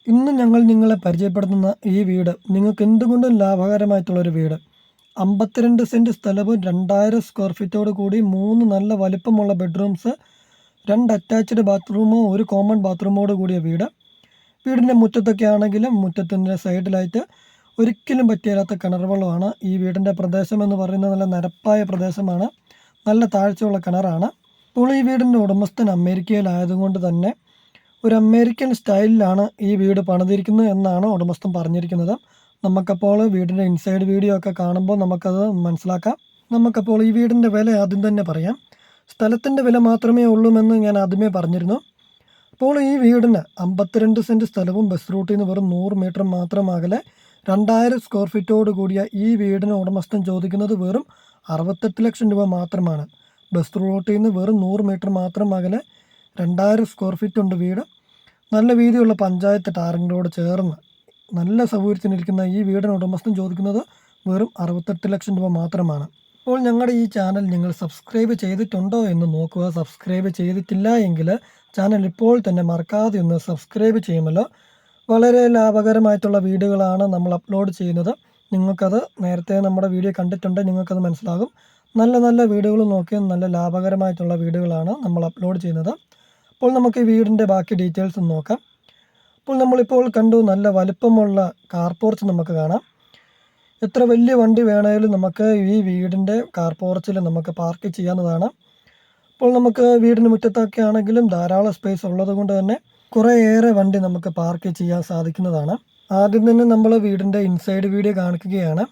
ഇന്ന് ഞങ്ങൾ നിങ്ങളെ പരിചയപ്പെടുത്തുന്ന ഈ വീട് നിങ്ങൾക്ക് എന്തുകൊണ്ടും ലാഭകരമായിട്ടുള്ളൊരു വീട്. 52 സെൻറ്റ് സ്ഥലവും 2000 സ്ക്വയർ ഫീറ്റോട് കൂടി 3 നല്ല വലിപ്പമുള്ള ബെഡ്റൂംസ്, 2 അറ്റാച്ച്ഡ് ബാത്റൂമോ 1 കോമൺ ബാത്റൂമോട് കൂടിയ വീട്. വീടിൻ്റെ മുറ്റത്തൊക്കെ ആണെങ്കിലും മുറ്റത്തിൻ്റെ സൈഡിലായിട്ട് ഒരിക്കലും പറ്റിയാത്ത കിണർ വെള്ളമാണ്. ഈ വീടിൻ്റെ പ്രദേശം എന്ന് പറയുന്നത് നല്ല നിരപ്പായ പ്രദേശമാണ്, നല്ല താഴ്ചയുള്ള കിണറാണ്. അപ്പോൾ ഈ വീടിൻ്റെ ഉടമസ്ഥൻ അമേരിക്കയിലായതുകൊണ്ട് തന്നെ ഒരു അമേരിക്കൻ സ്റ്റൈലിലാണ് ഈ വീട് പണിതിരിക്കുന്നത് എന്നാണ് ഉടമസ്ഥൻ പറഞ്ഞിരിക്കുന്നത്. നമുക്കപ്പോൾ വീടിൻ്റെ ഇൻസൈഡ് വീഡിയോ ഒക്കെ കാണുമ്പോൾ നമുക്കത് മനസ്സിലാക്കാം. നമുക്കപ്പോൾ ഈ വീടിൻ്റെ വില ആദ്യം തന്നെ പറയാം. സ്ഥലത്തിൻ്റെ വില മാത്രമേ ഉള്ളൂമെന്ന് ഞാൻ ആദ്യമേ പറഞ്ഞിരുന്നു. അപ്പോൾ ഈ വീടിന് 52 സെൻറ്റ് സ്ഥലവും ബസ് റൂട്ടിൽ നിന്ന് വെറും 100 മീറ്റർ മാത്രം അകലെ 2000 സ്ക്വയർ ഫീറ്റോട് കൂടിയ ഈ വീടിന് ഉടമസ്ഥൻ ചോദിക്കുന്നത് വെറും 68 ലക്ഷം രൂപ മാത്രമാണ്. ബസ് റൂട്ടിൽ നിന്ന് വെറും 100 മീറ്റർ മാത്രം അകലെ 2000 സ്ക്വയർ ഫീറ്റ് ഉണ്ട് വീട്. നല്ല വീതിയുള്ള പഞ്ചായത്ത് ടാറിംഗ് റോഡ് ചേർന്ന് നല്ല സൗകര്യത്തിനിരിക്കുന്ന ഈ വീടിന് ഉടമസ്ഥൻ ചോദിക്കുന്നത് വെറും 68 ലക്ഷം രൂപ മാത്രമാണ്. അപ്പോൾ ഞങ്ങളുടെ ഈ ചാനൽ നിങ്ങൾ സബ്സ്ക്രൈബ് ചെയ്തിട്ടുണ്ടോ എന്ന് നോക്കുക. സബ്സ്ക്രൈബ് ചെയ്തിട്ടില്ല എങ്കിൽ ചാനൽ ഇപ്പോൾ തന്നെ മറക്കാതെ ഒന്ന് സബ്സ്ക്രൈബ് ചെയ്യുമല്ലോ. വളരെ ലാഭകരമായിട്ടുള്ള വീഡിയോകളാണ് നമ്മൾ അപ്ലോഡ് ചെയ്യുന്നത്. നിങ്ങൾക്കത് നേരത്തെ നമ്മുടെ വീഡിയോ കണ്ടിട്ടുണ്ടെങ്കിൽ നിങ്ങൾക്കത് മനസ്സിലാകും. നല്ല നല്ല വീഡിയോകൾ നോക്കി നല്ല ലാഭകരമായിട്ടുള്ള വീഡിയോകളാണ് നമ്മൾ അപ്ലോഡ് ചെയ്യുന്നത്. അപ്പോൾ നമുക്ക് ഈ വീടിൻ്റെ ബാക്കി ഡീറ്റെയിൽസ് നോക്കാം. അപ്പോൾ നമ്മളിപ്പോൾ കണ്ടു നല്ല വലിപ്പമുള്ള കാർ പോർച്ച് നമുക്ക് കാണാം. എത്ര വലിയ വണ്ടി വേണമെങ്കിലും നമുക്ക് ഈ വീടിൻ്റെ കാർ പോർച്ചിൽ നമുക്ക് പാർക്ക് ചെയ്യാവുന്നതാണ്. അപ്പോൾ നമുക്ക് വീടിന് മുറ്റത്തൊക്കെ ആണെങ്കിലും ധാരാളം സ്പേസ് ഉള്ളത് കൊണ്ട് തന്നെ കുറേയേറെ വണ്ടി നമുക്ക് പാർക്ക് ചെയ്യാൻ സാധിക്കുന്നതാണ്. ആദ്യം തന്നെ നമ്മൾ വീടിൻ്റെ ഇൻസൈഡ് വീഡിയോ കാണിക്കുകയാണ്.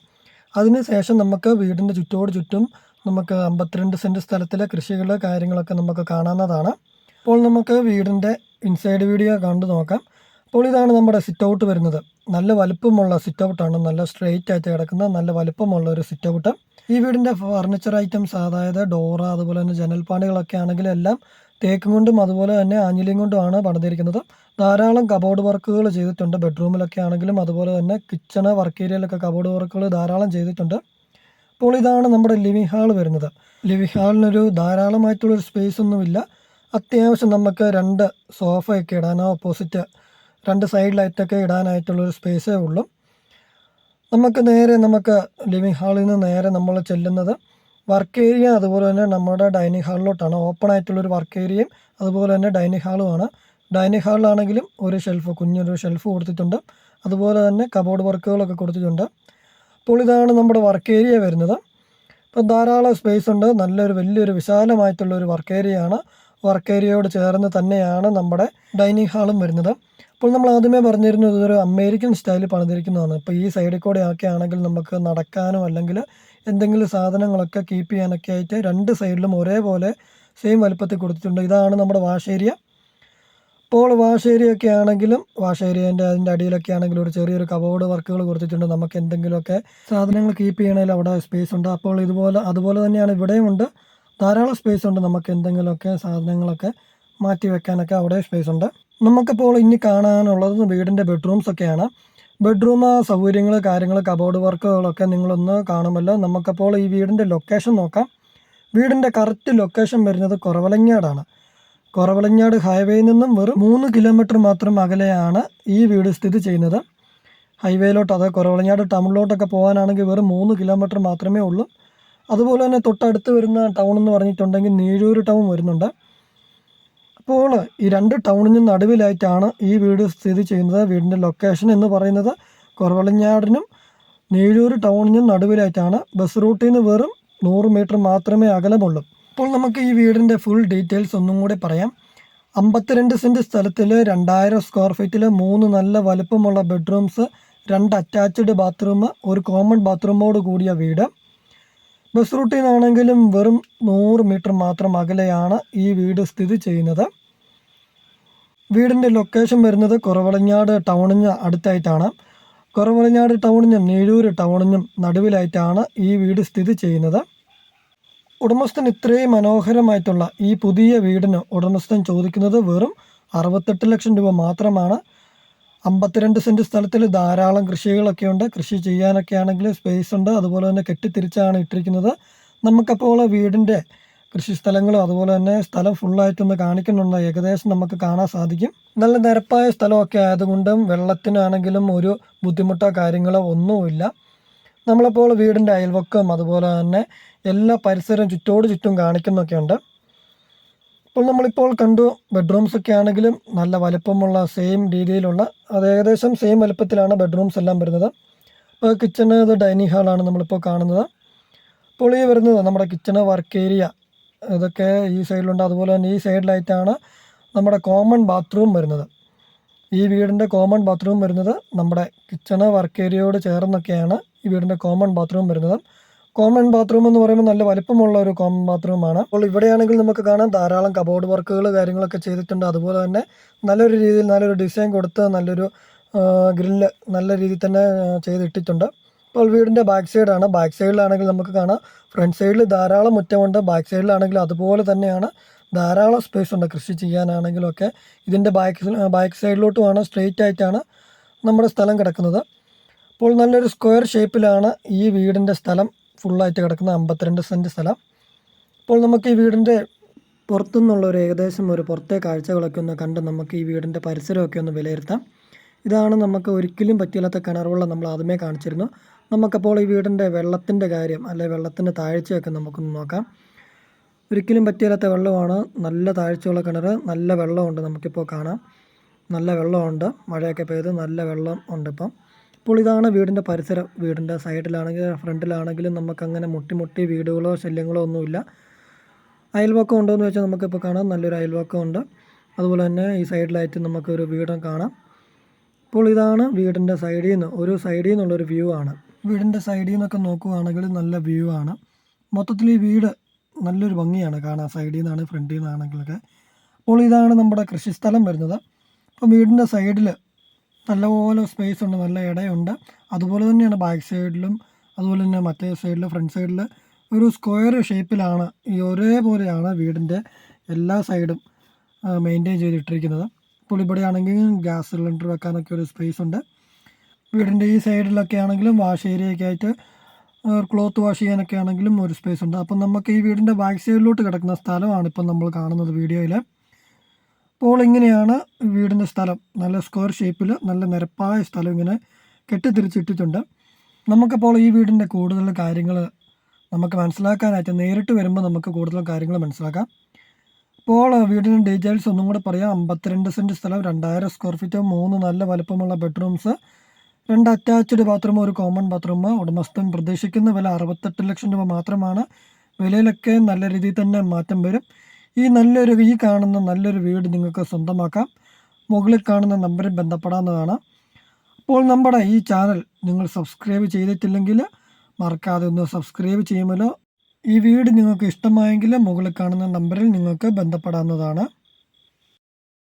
അതിനുശേഷം നമുക്ക് വീടിൻ്റെ ചുറ്റോട് ചുറ്റും നമുക്ക് 52 സെൻറ്റ് സ്ഥലത്തിലെ കൃഷികളുടെ കാര്യങ്ങളൊക്കെ നമുക്ക് കാണാവുന്നതാണ്. അപ്പോൾ നമുക്ക് വീടിൻ്റെ ഇൻസൈഡ് വീഡിയോ കണ്ടു നോക്കാം. അപ്പോൾ ഇതാണ് നമ്മുടെ സിറ്റ് ഔട്ട് വരുന്നത്. നല്ല വലുപ്പമുള്ള സിറ്റ് ഔട്ടാണ്, നല്ല സ്ട്രെയിറ്റ് ആയിട്ട് കിടക്കുന്ന നല്ല വലുപ്പമുള്ള ഒരു സിറ്റ് ഔട്ട്. ഈ വീടിൻ്റെ ഫർണിച്ചർ ഐറ്റംസ്, അതായത് ഡോറ അതുപോലെ തന്നെ ജനൽപ്പാണികളൊക്കെ ആണെങ്കിലും എല്ലാം തേക്കും കൊണ്ടും അതുപോലെ തന്നെ ആഞ്ഞിലിയും കൊണ്ടുമാണ് പണിതിരിക്കുന്നത്. ധാരാളം കബോർഡ് വർക്കുകൾ ചെയ്തിട്ടുണ്ട്. ബെഡ്റൂമിലൊക്കെ ആണെങ്കിലും അതുപോലെ തന്നെ കിച്ചണ് വർക്ക് ഏരിയയിലൊക്കെ കബോർഡ് വർക്കുകൾ ധാരാളം ചെയ്തിട്ടുണ്ട്. അപ്പോൾ ഇതാണ് നമ്മുടെ ലിവിങ് ഹാൾ വരുന്നത്. ലിവിങ് ഹാളിനൊരു ധാരാളമായിട്ടുള്ളൊരു സ്പേസ് ഒന്നുമില്ല. അത്യാവശ്യം നമുക്ക് 2 സോഫയൊക്കെ ഇടാനോ ഓപ്പോസിറ്റ് 2 സൈഡിലായിട്ടൊക്കെ ഇടാനായിട്ടുള്ളൊരു സ്പേസേ ഉള്ളൂ. നമുക്ക് ലിവിങ് ഹാളിൽ നിന്ന് നേരെ നമ്മൾ ചെല്ലുന്നത് വർക്ക് ഏരിയ അതുപോലെ തന്നെ നമ്മുടെ ഡൈനിങ് ഹാളിലോട്ടാണ്. ഓപ്പൺ ആയിട്ടുള്ളൊരു വർക്ക് ഏരിയയും അതുപോലെ തന്നെ ഡൈനിങ് ഹാളുമാണ്. ഡൈനിങ് ഹാളിലാണെങ്കിലും കുഞ്ഞൊരു ഷെൽഫ് കൊടുത്തിട്ടുണ്ട്. അതുപോലെ തന്നെ കബോർഡ് വർക്കുകളൊക്കെ കൊടുത്തിട്ടുണ്ട്. അപ്പോൾ ഇതാണ് നമ്മുടെ വർക്ക് ഏരിയ വരുന്നത്. അപ്പോൾ ധാരാളം സ്പേസ് ഉണ്ട്. വലിയൊരു വിശാലമായിട്ടുള്ളൊരു വർക്ക് ഏരിയയാണ്. വർക്ക് ഏരിയയോട് ചേർന്ന് തന്നെയാണ് നമ്മുടെ ഡൈനിങ് ഹാളും വരുന്നത്. അപ്പോൾ നമ്മൾ ആദ്യമേ പറഞ്ഞിരുന്നു ഇതൊരു അമേരിക്കൻ സ്റ്റൈലിൽ പണിതിരിക്കുന്നതാണ്. ഇപ്പോൾ ഈ സൈഡിൽ കൂടെ ഒക്കെ ആണെങ്കിൽ നമുക്ക് നടക്കാനോ അല്ലെങ്കിൽ എന്തെങ്കിലും സാധനങ്ങളൊക്കെ കീപ്പ് ചെയ്യാനൊക്കെ ആയിട്ട് 2 സൈഡിലും ഒരേപോലെ സെയിം വലുപ്പത്തിൽ കൊടുത്തിട്ടുണ്ട്. ഇതാണ് നമ്മുടെ വാഷ് ഏരിയ. അപ്പോൾ വാഷ് ഏരിയ ഒക്കെ ആണെങ്കിലും അതിൻ്റെ അടിയിലൊക്കെ ആണെങ്കിലും ഒരു ചെറിയൊരു കബോർഡ് വർക്കുകൾ കൊടുത്തിട്ടുണ്ട്. നമുക്ക് എന്തെങ്കിലുമൊക്കെ സാധനങ്ങൾ കീപ്പ് ചെയ്യണമെങ്കിൽ അവിടെ സ്പേസ് ഉണ്ട്. അപ്പോൾ അതുപോലെ തന്നെയാണ് ഇവിടെയും ഉണ്ട്. ധാരാളം സ്പേസ് ഉണ്ട്. നമുക്ക് എന്തെങ്കിലുമൊക്കെ സാധനങ്ങളൊക്കെ മാറ്റി വെക്കാനൊക്കെ അവിടെ സ്പേസ് ഉണ്ട്. നമുക്കിപ്പോൾ ഇനി കാണാനുള്ളത് വീടിൻ്റെ ബെഡ്റൂംസൊക്കെയാണ്. ബെഡ്റൂം സൗകര്യങ്ങൾ കാര്യങ്ങൾ കബോർഡ് വർക്കുകളൊക്കെ നിങ്ങളൊന്ന് കാണുമല്ലോ. നമുക്കപ്പോൾ ഈ വീടിൻ്റെ ലൊക്കേഷൻ നോക്കാം. വീടിൻ്റെ കറക്റ്റ് ലൊക്കേഷൻ വരുന്നത് കുറവലങ്ങാടാണ്. കുറവലങ്ങാട് ഹൈവേയിൽ നിന്നും വെറും 3 കിലോമീറ്റർ മാത്രം അകലെയാണ് ഈ വീട് സ്ഥിതി ചെയ്യുന്നത്. ഹൈവേയിലോട്ട്, അത് കുറവലങ്ങാട് ടൗണിലോട്ടൊക്കെ പോകാനാണെങ്കിൽ വെറും 3 കിലോമീറ്റർ മാത്രമേ ഉള്ളൂ. അതുപോലെ തന്നെ തൊട്ടടുത്ത് വരുന്ന ടൗൺ എന്ന് പറഞ്ഞിട്ടുണ്ടെങ്കിൽ നീഴൂർ ടൗൺ വരുന്നുണ്ട്. അപ്പോൾ ഈ 2 ടൗണിനും നടുവിലായിട്ടാണ് ഈ വീട് സ്ഥിതി ചെയ്യുന്നത്. വീടിൻ്റെ ലൊക്കേഷൻ എന്ന് പറയുന്നത് കുറവലങ്ങാടിനും നീഴൂർ ടൗണിനും നടുവിലായിട്ടാണ്. ബസ് റൂട്ടിൽ നിന്ന് വെറും 100 മീറ്റർ മാത്രമേ അകലമുള്ളൂ. അപ്പോൾ നമുക്ക് ഈ വീടിൻ്റെ ഫുൾ ഡീറ്റെയിൽസ് ഒന്നും കൂടി പറയാം. 52 സെൻറ്റ് സ്ഥലത്തിൽ 2000 സ്ക്വയർ ഫീറ്റിൽ 3 നല്ല വലുപ്പമുള്ള ബെഡ്റൂംസ്, 2 അറ്റാച്ച്ഡ് ബാത്റൂം, 1 കോമൺ ബാത്റൂമോട് കൂടിയ വീട്. ബസ് റൂട്ടിൽ നിന്നാണെങ്കിലും വെറും 100 മീറ്റർ മാത്രം അകലെയാണ് ഈ വീട് സ്ഥിതി ചെയ്യുന്നത്. വീടിൻ്റെ ലൊക്കേഷൻ വരുന്നത് കുറവലങ്ങാട് ടൗണിന് അടുത്തായിട്ടാണ്. കുറവലങ്ങാട് ടൗണിനും നീഴൂർ ടൗണിനും നടുവിലായിട്ടാണ് ഈ വീട് സ്ഥിതി ചെയ്യുന്നത്. ഉടമസ്ഥൻ ഇത്രയും മനോഹരമായിട്ടുള്ള ഈ പുതിയ വീടിന് ഉടമസ്ഥൻ ചോദിക്കുന്നത് വെറും 68 ലക്ഷം രൂപ മാത്രമാണ്. 52 സെൻറ്റ് സ്ഥലത്തിൽ ധാരാളം കൃഷികളൊക്കെ ഉണ്ട്. കൃഷി ചെയ്യാനൊക്കെ ആണെങ്കിൽ സ്പേസ് ഉണ്ട്. അതുപോലെ തന്നെ കെട്ടിത്തിരിച്ചാണ് ഇട്ടിരിക്കുന്നത്. നമുക്കപ്പോൾ വീടിൻ്റെ കൃഷി സ്ഥലങ്ങളും അതുപോലെ തന്നെ സ്ഥലം ഫുള്ളായിട്ടൊന്ന് കാണിക്കുന്നുണ്ട്. ഏകദേശം നമുക്ക് കാണാൻ സാധിക്കും. നല്ല നിരപ്പായ സ്ഥലമൊക്കെ ആയതുകൊണ്ടും വെള്ളത്തിനാണെങ്കിലും ഒരു ബുദ്ധിമുട്ടോ കാര്യങ്ങളോ ഒന്നുമില്ല. നമ്മളിപ്പോൾ വീടിൻ്റെ അയൽവക്കം അതുപോലെ തന്നെ എല്ലാ പരിസരവും ചുറ്റോട് ചുറ്റും കാണിക്കുന്നൊക്കെ ഉണ്ട്. ഇപ്പോൾ നമ്മളിപ്പോൾ കണ്ടു ബെഡ്റൂംസൊക്കെ ആണെങ്കിലും നല്ല വലിപ്പമുള്ള സെയിം രീതിയിലുള്ള അത് ഏകദേശം സെയിം വലിപ്പത്തിലാണ് ബെഡ്റൂംസ് എല്ലാം വരുന്നത്. ഇപ്പോൾ കിച്ചണ് ഇത് ഡൈനിങ് ഹാളാണ് നമ്മളിപ്പോൾ കാണുന്നത്. ഇപ്പോൾ ഈ വരുന്നത് നമ്മുടെ കിച്ചണ് വർക്ക് ഏരിയ ഇതൊക്കെ ഈ സൈഡിലുണ്ട്. അതുപോലെ തന്നെ ഈ സൈഡിലായിട്ടാണ് നമ്മുടെ കോമൺ ബാത്റൂം വരുന്നത്. ഈ വീടിൻ്റെ കോമൺ ബാത്റൂം വരുന്നത് നമ്മുടെ കിച്ചണ് വർക്ക് ഏരിയയോട് ചേർന്നൊക്കെയാണ് ഈ വീടിൻ്റെ കോമൺ ബാത്റൂം വരുന്നത്. കോമൺ ബാത്റൂം എന്ന് പറയുമ്പോൾ നല്ല വലിപ്പമുള്ള ഒരു കോമൺ ബാത്റൂമാണ്. അപ്പോൾ ഇവിടെയാണെങ്കിൽ നമുക്ക് കാണാം ധാരാളം കബോർഡ് വർക്കുകൾ കാര്യങ്ങളൊക്കെ ചെയ്തിട്ടുണ്ട്. അതുപോലെ തന്നെ നല്ലൊരു രീതിയിൽ നല്ലൊരു ഡിസൈൻ കൊടുത്ത് നല്ലൊരു ഗ്രില്ല് നല്ല രീതിയിൽ തന്നെ ചെയ്തിട്ടിട്ടുണ്ട്. ഇപ്പോൾ വീടിൻ്റെ ബാക്ക് സൈഡാണ്. ബാക്ക് സൈഡിലാണെങ്കിൽ നമുക്ക് കാണാം ഫ്രണ്ട് സൈഡിൽ ധാരാളം മുറ്റമുണ്ട്. ബാക്ക് സൈഡിലാണെങ്കിൽ അതുപോലെ തന്നെയാണ് ധാരാളം സ്പേസ് ഉണ്ട് കൃഷി ചെയ്യാനാണെങ്കിലും ഒക്കെ. ഇതിൻ്റെ ബാക്ക് സൈഡിലോട്ടുമാണ് സ്ട്രെയിറ്റ് ആയിട്ടാണ് നമ്മുടെ സ്ഥലം കിടക്കുന്നത്. അപ്പോൾ നല്ലൊരു സ്ക്വയർ ഷേപ്പിലാണ് ഈ വീടിൻ്റെ സ്ഥലം ഫുള്ളായിട്ട് കിടക്കുന്ന 52 സെൻറ്റ് സ്ഥലം. അപ്പോൾ നമുക്ക് ഈ വീടിൻ്റെ പുറത്തുനിന്നുള്ള ഒരു ഏകദേശം ഒരു പുറത്തെ കാഴ്ചകളൊക്കെ ഒന്ന് കണ്ട് നമുക്ക് ഈ വീടിൻ്റെ പരിസരമൊക്കെ ഒന്ന് വിലയിരുത്താം. ഇതാണ് നമുക്ക് ഒരിക്കലും പറ്റില്ലാത്ത കിണറുവെള്ളം നമ്മൾ ആദ്യമേ കാണിച്ചിരുന്നു. നമുക്കപ്പോൾ ഈ വീടിൻ്റെ വെള്ളത്തിൻ്റെ കാര്യം അല്ലെങ്കിൽ വെള്ളത്തിൻ്റെ താഴ്ചയൊക്കെ നമുക്കൊന്ന് നോക്കാം. ഒരിക്കലും പറ്റില്ലാത്ത വെള്ളമാണ്. നല്ല താഴ്ചയുള്ള കിണർ, നല്ല വെള്ളമുണ്ട്. നമുക്കിപ്പോൾ കാണാം നല്ല വെള്ളമുണ്ട്. മഴയൊക്കെ പെയ്ത് നല്ല വെള്ളം ഉണ്ട് ഇപ്പം. അപ്പോൾ ഇതാണ് വീടിൻ്റെ പരിസരം. വീടിൻ്റെ സൈഡിലാണെങ്കിലും ഫ്രണ്ടിലാണെങ്കിലും നമുക്കങ്ങനെ മുട്ടി വീടുകളോ ശല്യങ്ങളോ ഒന്നുമില്ല. അയൽവക്കം ഉണ്ടോ എന്ന് വെച്ചാൽ നമുക്കിപ്പോൾ കാണാം നല്ലൊരു അയൽവക്കം ഉണ്ട്. അതുപോലെ തന്നെ ഈ സൈഡിലായിട്ട് നമുക്കൊരു വീടും കാണാം. അപ്പോൾ ഇതാണ് വീടിൻ്റെ സൈഡിൽ നിന്നുള്ളൊരു വ്യൂ ആണ്. വീടിൻ്റെ സൈഡിൽ നിന്നൊക്കെ നോക്കുകയാണെങ്കിൽ നല്ല വ്യൂ ആണ്. മൊത്തത്തിൽ ഈ വീട് നല്ലൊരു ഭംഗിയാണ് കാണാൻ, സൈഡിൽ നിന്നാണ് ഫ്രണ്ടിൽ നിന്നാണെങ്കിലൊക്കെ. അപ്പോൾ ഇതാണ് നമ്മുടെ കൃഷിസ്ഥലം വരുന്നത്. അപ്പോൾ വീടിൻ്റെ സൈഡിൽ നല്ലപോലെ സ്പേസ് ഉണ്ട്, നല്ല ഇടയുണ്ട്. അതുപോലെ തന്നെയാണ് ബാക്ക് സൈഡിലും അതുപോലെ തന്നെ മറ്റേ സൈഡിൽ ഫ്രണ്ട് സൈഡിൽ ഒരു സ്ക്വയർ ഷേപ്പിലാണ് ഈ ഒരേപോലെയാണ് വീടിൻ്റെ എല്ലാ സൈഡും മെയിൻറ്റെയിൻ ചെയ്തിട്ടിരിക്കുന്നത്. ഇപ്പോൾ ഇവിടെ ആണെങ്കിൽ ഗ്യാസ് സിലിണ്ടർ വെക്കാനൊക്കെ ഒരു സ്പേസ് ഉണ്ട്. വീടിൻ്റെ ഈ സൈഡിലൊക്കെ ആണെങ്കിലും വാഷ് ഏരിയയൊക്കെ ആയിട്ട് ക്ലോത്ത് വാഷ് ചെയ്യാനൊക്കെ ആണെങ്കിലും ഒരു സ്പേസ് ഉണ്ട്. അപ്പം നമുക്ക് ഈ വീടിൻ്റെ ബാക്ക് സൈഡിലോട്ട് കിടക്കുന്ന സ്ഥലമാണ് ഇപ്പം നമ്മൾ കാണുന്നത് വീഡിയോയിൽ. അപ്പോൾ ഇങ്ങനെയാണ് വീടിൻ്റെ സ്ഥലം. നല്ല സ്ക്വയർ ഷേപ്പിൽ നല്ല നിരപ്പായ സ്ഥലം ഇങ്ങനെ കെട്ടിത്തിരിച്ചിട്ടിട്ടുണ്ട്. നമുക്കപ്പോൾ ഈ വീടിൻ്റെ കൂടുതൽ കാര്യങ്ങൾ നമുക്ക് മനസ്സിലാക്കാനായിട്ട് നേരിട്ട് വരുമ്പോൾ നമുക്ക് കൂടുതൽ കാര്യങ്ങൾ മനസ്സിലാക്കാം. അപ്പോൾ വീടിൻ്റെ ഡീറ്റെയിൽസ് ഒന്നും കൂടെ പറയാം. 52 സെൻറ്റ് സ്ഥലം, 2000 സ്ക്വയർ ഫീറ്റ്, 3 നല്ല വലുപ്പമുള്ള ബെഡ്റൂംസ്, 2 അറ്റാച്ച്ഡ് ബാത്റൂം, ഒരു കോമൺ ബാത്റൂം. ഉടമസ്ഥൻ പ്രതീക്ഷിക്കുന്ന വില 68 ലക്ഷം രൂപ മാത്രമാണ്. വിലയിലൊക്കെ നല്ല രീതിയിൽ തന്നെ മാറ്റം വരും. ഈ കാണുന്ന നല്ലൊരു വീട് നിങ്ങൾക്ക് സ്വന്തമാക്കാം. മുകളിൽ കാണുന്ന നമ്പറിൽ ബന്ധപ്പെടാവുന്നതാണ്. അപ്പോൾ നമ്മുടെ ഈ ചാനൽ നിങ്ങൾ സബ്സ്ക്രൈബ് ചെയ്തിട്ടില്ലെങ്കിൽ മറക്കാതെ ഒന്ന് സബ്സ്ക്രൈബ് ചെയ്യുമല്ലോ. ഈ വീട് നിങ്ങൾക്ക് ഇഷ്ടമായെങ്കിൽ മുകളിൽ കാണുന്ന നമ്പറിൽ നിങ്ങൾക്ക് ബന്ധപ്പെടാവുന്നതാണ്.